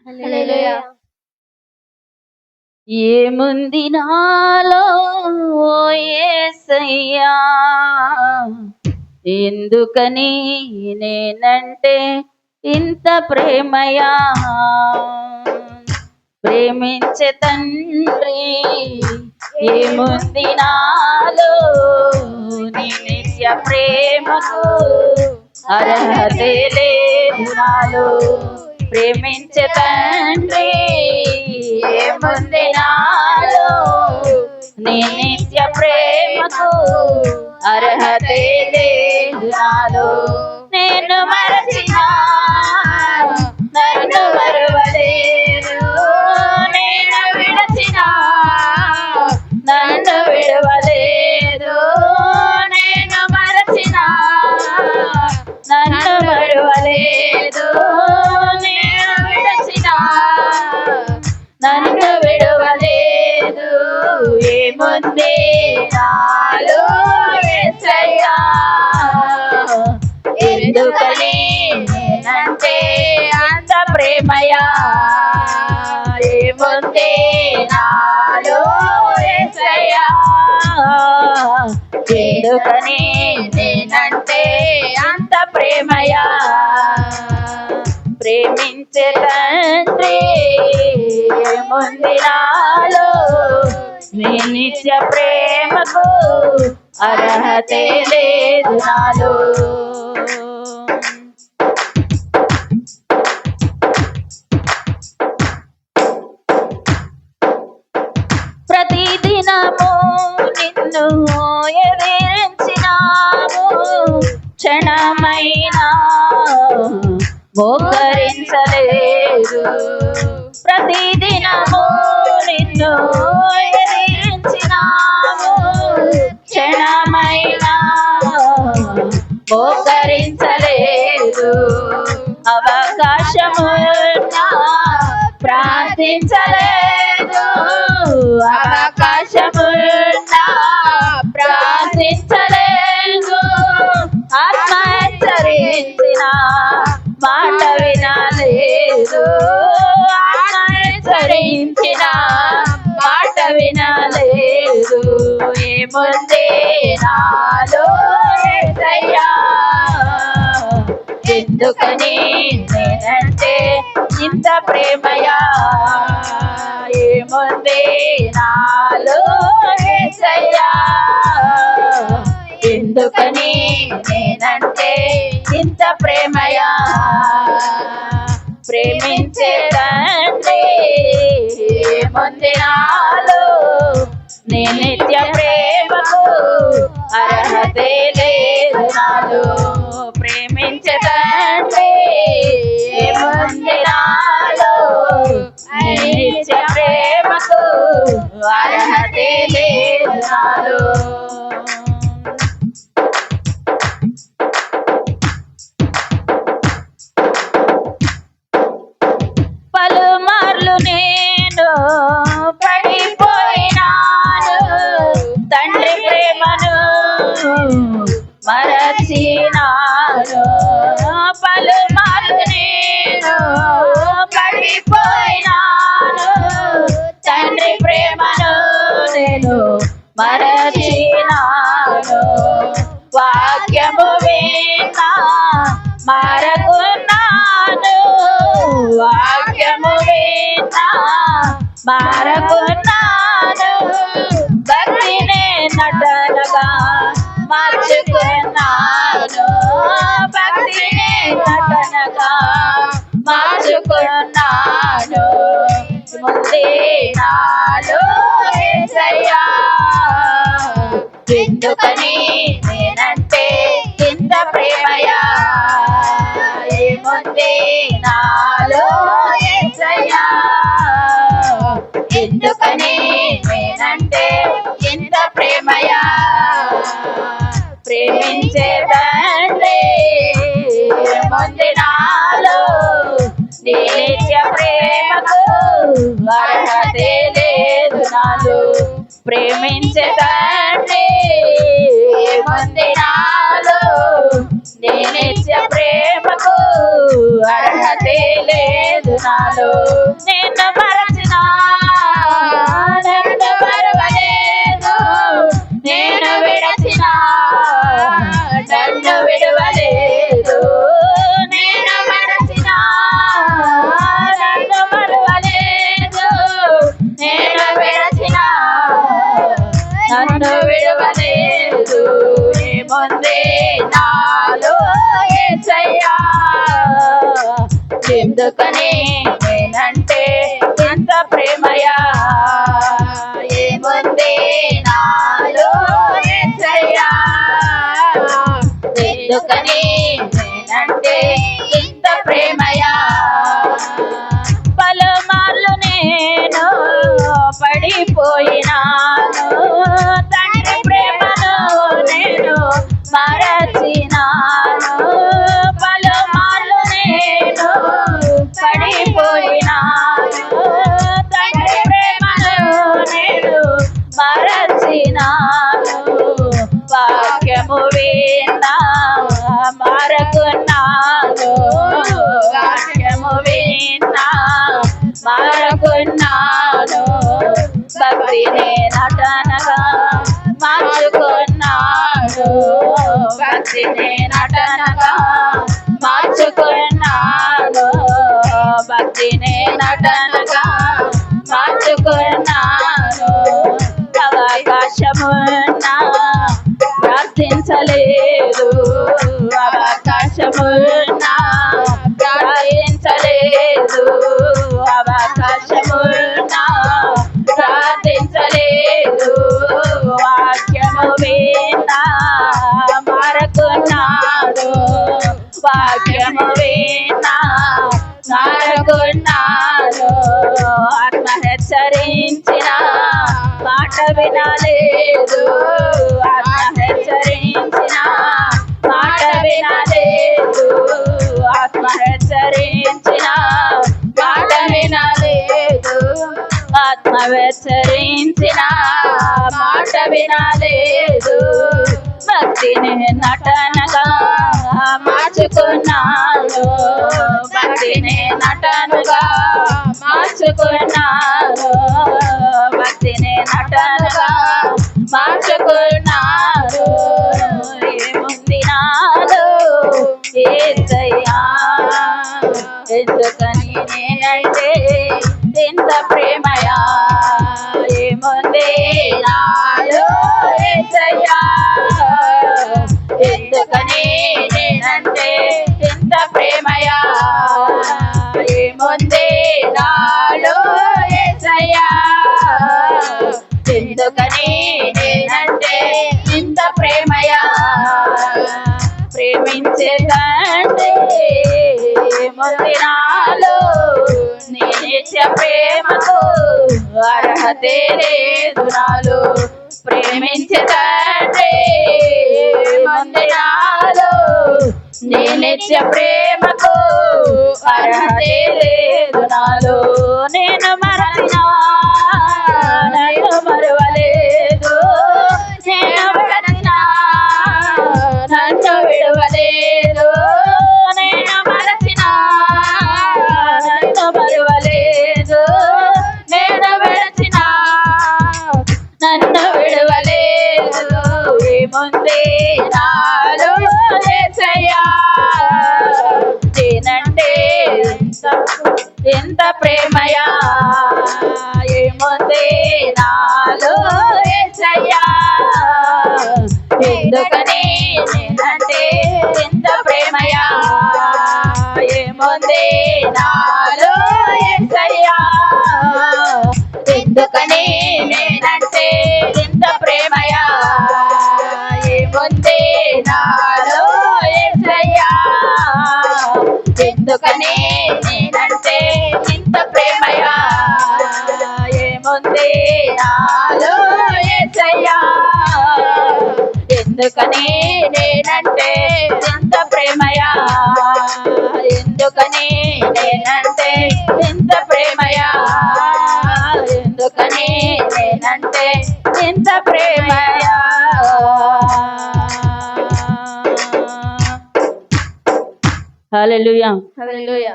హల్లెలూయా. ఏముంది నాలో యేసయ్యా, ఎందుకని నేనంటే ఇంత ప్రేమయా, ప్రేమించే తండ్రి ఏముంది నాలో, నీ నిత్య ప్రేమకు అర్హతే లేదు నాలో. ప్రేమించే తండ్రి ఏముంది నాలో, నీ నిత్య ప్రేమకు అర్హతే లేదు నాలో. నేను మరచినా నన్ను మరువలేదు, నేను విడచినా నన్ను విడవలేదు, నేను మరచినా నన్ను మరువలేదు, నేను విడచినా నన్ను విడవలేదు. ఏముంది నాలో యేసయ్యా, ఎందుకని నేనంటే అంత ప్రేమయా, ఏముంది నాలో యేసయ్యా, ఎందుకని నేనంటే అంత ప్రేమయా. ప్రేమించే తండ్రి ఏముంది నాలో, నీ నిత్య ప్రేమకు అర్హతే లేదు నాలో. ప్రతిదినము నిన్ను ఎదిరించినాము, క్షణమైనా మోకరించలేదు. ప్రతిదినము నిన్ను ఎదిరించినాము, క్షణమైనా మోకరించలేదు. అవకాశమున్నా ప్రార్థించలేదు, అవకాశమున్నా ప్రార్థించలేదు. ఆత్మ హెచ్చరించిన మాట వినలేదు, ఆత్మ హెచ్చరించిన మాట వినలేదు. ఏముంది నాలో యేసయ్యా, ఎందుకని నేనంటే ఇంత ప్రేమయా, ఏముంది నాలో యేసయ్యా, ఎందుకని నేనంటే ఇంత ప్రేమయా. ప్రేమించే తండ్రి ఏముంది నాలో, నీ నిత్య ప్రేమకు అర్హతే లేదు నాలో. ప్రేమించే తండ్రి ఏముంది నాలో, నీ నిత్య ప్రేమకు అర్హతే లేదు నాలో. పలుమార్లు నేను పడిపోయినాను, తండ్రి ప్రేమను మరచినాను. పలుమార్లు నేను పడిపోయినాను, తండ్రి ప్రేమను నేను మరచినాను. వాక్యము విన్నా మారకున్నాను, వాక్యము విన్నా మారకున్నాను. భక్తినే నటనగా మార్చుకున్నాను, భక్తినే నటనగా మార్చుకున్నాను. ముందే నాలో యేసయ్యా, ఎందుకని నేనంటే ఇంత ప్రేమయా, ఏముంది నాలో యేసయ్యా, ఎందుకని నేనంటే ఇంత ప్రేమయా. ప్రేమించే తండ్రి ఏముంది నాలో, నీ నిత్య ప్రేమకు అర్హతే లేదు నాలో. ప్రేమించే తండ్రి ఏముంది నాలో, నీ నిత్య ప్రేమకు అర్హతే లేదు నాలో. నిన్ను మరచిన నన్ను మరువలేదు, నేను విడచిన నన్ను విడువలేదు. నేను మరచిన నన్ను మరువలేదు, నేను విడచిన నన్ను విడువలేదు. ఏముంది నాలో యేసయ్యా, ఎందుకని నేనంటే ఎంత ప్రేమయా. ఏముంది నాలో యేసయ్యా, ఎందుకని నేనంటే ఎంత ప్రేమయా. పలుమార్లు నేను పడిపోయినాను, తండ్రి ప్రేమను నేను మరచినాను. పలుమార్లు నేను పడిపోయినాను, తండ్రి ప్రేమను నేను మరచినాను. వాక్యము విన్నా మారకున్నాను, వాక్యము విన్నా మారకున్నాను. భక్తిని నటనగా మార్చుకున్నాను, భక్తిని నటనగా మార్చుకున్నాను, భక్తిని నటనగా మార్చుకున్నాను. అవకాశమున్నా ప్రార్థించలేదు, అవకాశమున్నా ప్రార్థించలేదు, అవకాశమున్నా ప్రార్థించలేదు. వాక్యము విన్నా మారకున్నాడు, వాక్యము విన్నా మారకున్నాడు. ఆత్మ హెచ్చరించిన మాట వినలేదు, ఆత్మ హెచ్చరించిన మాట వినలేదు, ఆత్మ హెచ్చరించిన మాట వినలేదు, ఆత్మ హెచ్చరించిన మాట వినలేదు. భక్తిని నటనగా మార్చుకున్నాను, భక్తిని నటనగా మార్చుకున్నాను, భక్తిని నటనగా మార్చుకున్నాను. ఏముంది నాలో యేసయ్యా, ఎందుకని నేనంటే ఎంత ప్రేమయా. ఏముంది నాలో యేసయ్యా, ఎందుకని నేనంటే ఎంత ప్రేమయా. ఏముంది నాలో యేసయ్యా, ఎందుకని నేనంటే ఎంత ప్రేమయా. ప్రేమించే తండ్రి ఏముంది నాలో, నీ నిత్య ప్రేమకు అర్హతే లేదు నాలో. ప్రేమించే తండ్రి ఏముంది నాలో, నీ నిత్య ప్రేమకు అర్హతే లేదు నాలో. నేను మరచినా నన్ను మరువలేదు, నేను విడచినా నన్ను విడువలేదు. నేను మరచినా నన్ను మరువలేదు, నేను విడచినా నన్ను విడువలేదు. ఏముంది నాలో యేసయ్యా, నేనంటే ఎంత ప్రేమయా. ఏముంది నాలో యేసయ్యా, ఎందుకని నేనంటే ఎంత ప్రేమయా. ఏముంది నాలో యేసయ్యా, ఎందుకని నేనంటే ఎంత ప్రేమయా. ఏముంది నాలో యేసయ్యా, ఎందుకని నేనంటే ఎంత ప్రేమయా. ఏముంది నాలో యేసయ్యా, ఎందుకని నేనంటే ఎంత ప్రేమయా. ఎందుకని నేనంటే ఎంత ప్రేమయా, ఎందుకని నేనంటే ఎంత ప్రేమయా. హల్లెలూయా. హల్లెలూయా.